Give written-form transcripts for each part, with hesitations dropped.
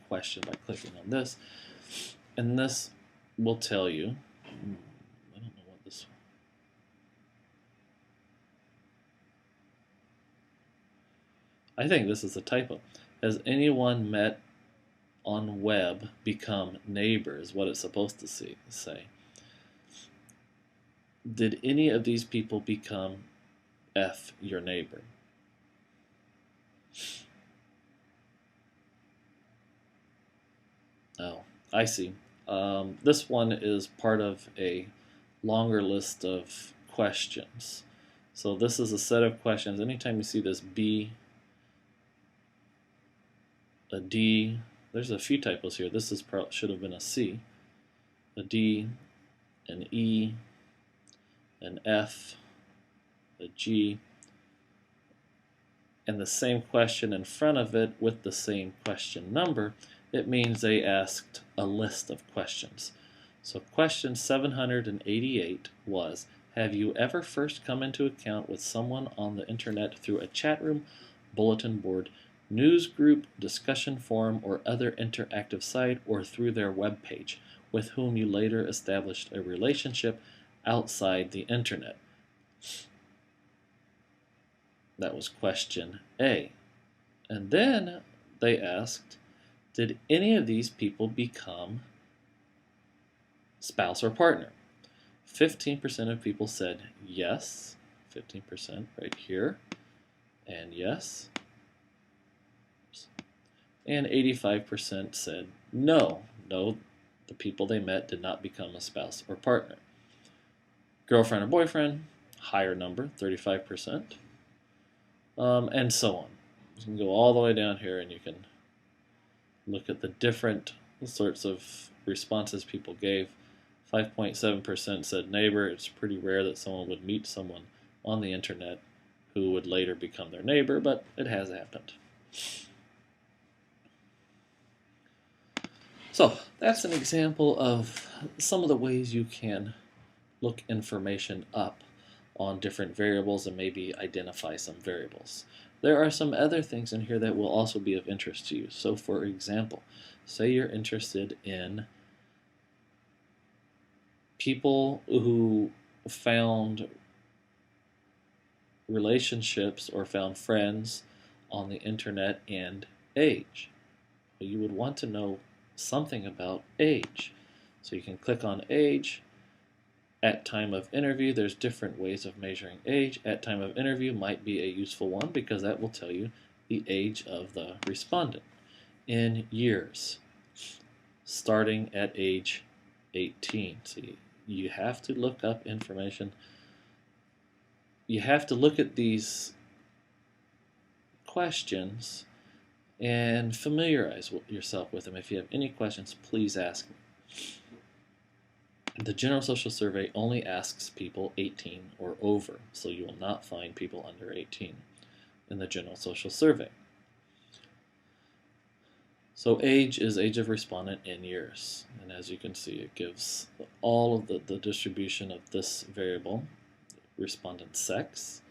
question by clicking on this. And this will tell you, I don't know what this, I think this is a typo. Has anyone met on web become neighbors? What it's supposed to say. Did any of these people become F your neighbor? Oh, I see. This one is part of a longer list of questions. So this is a set of questions. Anytime you see this B, a D, there's a few typos here. This should have been a C, a D, an E, an F, a G, and the same question in front of it with the same question number, it means they asked a list of questions. So question 788 was, have you ever first come into account with someone on the internet through a chat room, bulletin board, news group, discussion forum, or other interactive site, or through their web page, with whom you later established a relationship outside the internet? That was question A. And then they asked, did any of these people become spouse or partner? 15% of people said yes, 15% right here, and yes. And 85% said no. No, the people they met did not become a spouse or partner. Girlfriend or boyfriend, higher number, 35%. And so on. You can go all the way down here and you can look at the different sorts of responses people gave. 5.7% said neighbor. It's pretty rare that someone would meet someone on the internet who would later become their neighbor, but it has happened. So that's an example of some of the ways you can look information up on different variables and maybe identify some variables. There are some other things in here that will also be of interest to you. So for example, say you're interested in people who found relationships or found friends on the internet and age. You would want to know something about age. So you can click on age. At time of interview, there's different ways of measuring age. At time of interview might be a useful one because that will tell you the age of the respondent in years, starting at age 18. So you have to look up information. You have to look at these questions and familiarize yourself with them. If you have any questions, please ask me. The General Social Survey only asks people 18 or over, so you will not find people under 18 in the General Social Survey. So age is age of respondent in years, and as you can see, it gives all of the distribution of this variable. Respondent sex,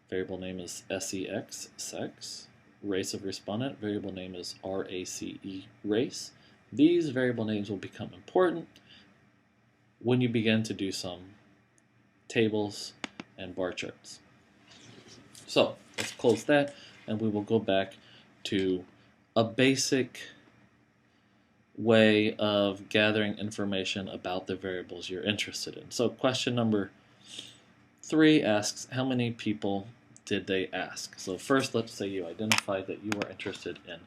variable name is SEX, sex. Race of respondent, variable name is RACE, race. These variable names will become important when you begin to do some tables and bar charts. So let's close that and we will go back to a basic way of gathering information about the variables you're interested in. So question number 3 asks, how many people did they ask? So first, let's say you identified that you were interested in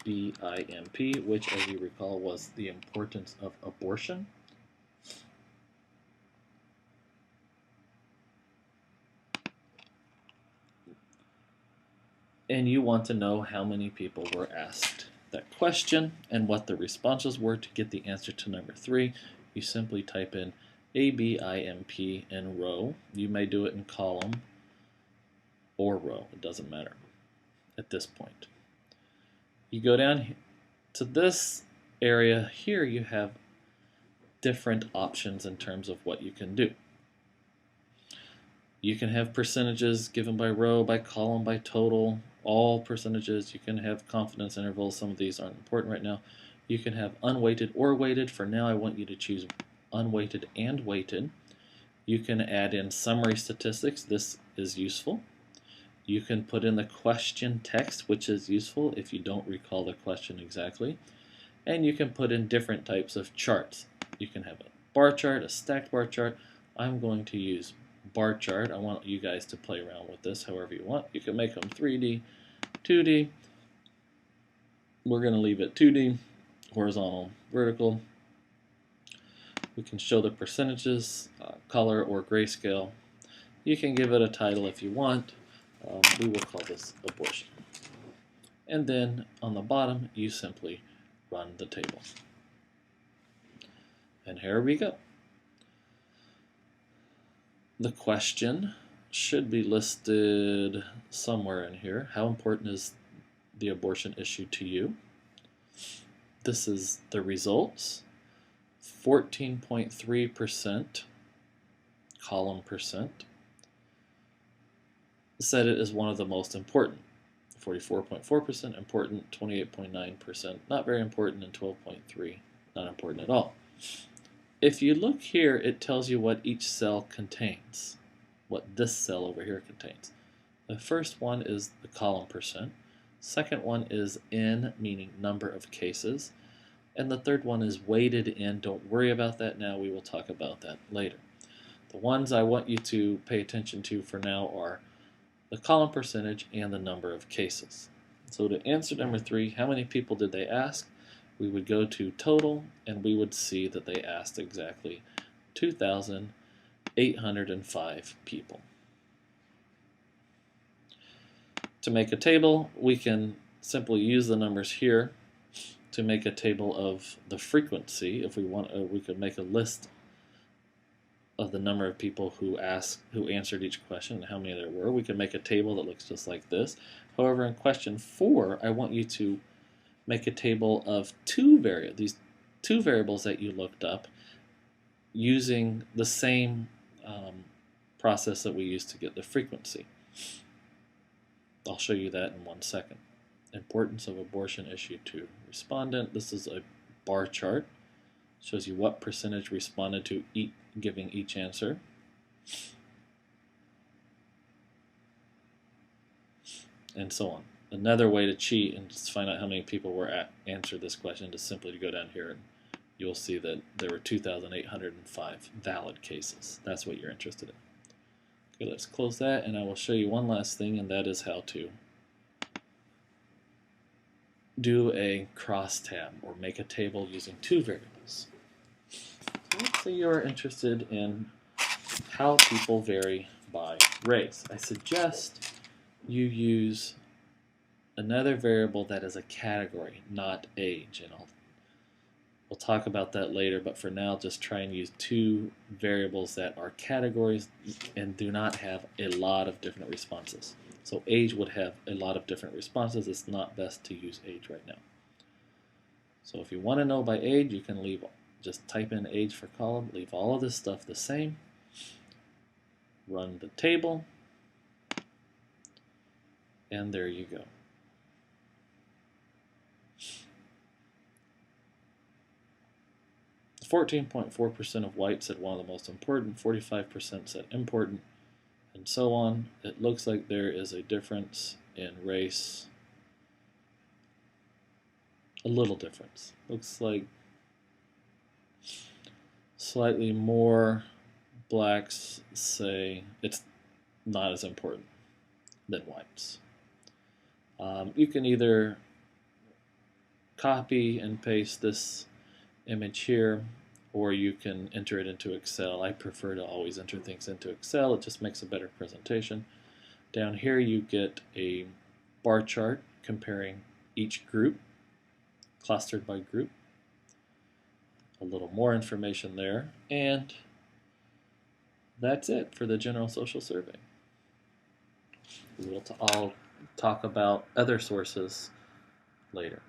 ABIMP, which, as you recall, was the importance of abortion. And you want to know how many people were asked that question and what the responses were. To get the answer to number 3, you simply type in ABIMP in row. You may do it in column or row, it doesn't matter at this point. You go down to this area here, you have different options in terms of what you can do. You can have percentages given by row, by column, by total, all percentages. You can have confidence intervals. Some of these aren't important right now. You can have unweighted or weighted. For now, I want you to choose unweighted and weighted. You can add in summary statistics. This is useful. You can put in the question text, which is useful if you don't recall the question exactly. And you can put in different types of charts. You can have a bar chart, a stacked bar chart. I'm going to use bar chart. I want you guys to play around with this however you want. You can make them 3D, 2D. We're going to leave it 2D, horizontal, vertical. We can show the percentages, color or grayscale. You can give it a title if you want. We will call this abortion. And then on the bottom, you simply run the table. And here we go. The question should be listed somewhere in here. How important is the abortion issue to you? This is the results. 14.3% column percent said it is one of the most important. 44.4% important, 28.9% not very important, and 12.3% not important at all. If you look here, it tells you what each cell contains, what this cell over here contains. The first one is the column percent. Second one is N, meaning number of cases. And the third one is weighted in. Don't worry about that now. We will talk about that later. The ones I want you to pay attention to for now are the column percentage and the number of cases. So to answer number 3, how many people did they ask? We would go to total, and we would see that they asked exactly 2,805 people. To make a table, we can simply use the numbers here to make a table of the frequency. If we want, we could make a list of the number of people who answered each question and how many there were. We could make a table that looks just like this. However, in question 4, I want you to make a table of these two variables that you looked up using the same process that we used to get the frequency. I'll show you that in 1 second. Importance of abortion issue to respondent. This is a bar chart. Shows you what percentage responded to giving each answer. And so on. Another way to cheat and just find out how many people answered this question is simply to go down here and you'll see that there were 2,805 valid cases. That's what you're interested in. Okay, let's close that, and I will show you one last thing, and that is how to do a crosstab or make a table using 2 variables. Let's say you are interested in how people vary by race. I suggest you use another variable that is a category, not age, and we'll talk about that later, but for now just try and use 2 variables that are categories and do not have a lot of different responses. So age would have a lot of different responses. It's not best to use age right now. So if you want to know by age, you can just type in age for column, leave all of this stuff the same, run the table, and there you go. 14.4% of whites said one of the most important, 45% said important, and so on. It looks like there is a difference in race. A little difference. Looks like slightly more blacks say it's not as important than whites. You can either copy and paste this image here, or you can enter it into Excel. I prefer to always enter things into Excel. It just makes a better presentation. Down here you get a bar chart comparing each group, clustered by group. A little more information there, and that's it for the General Social Survey. I'll talk about other sources later.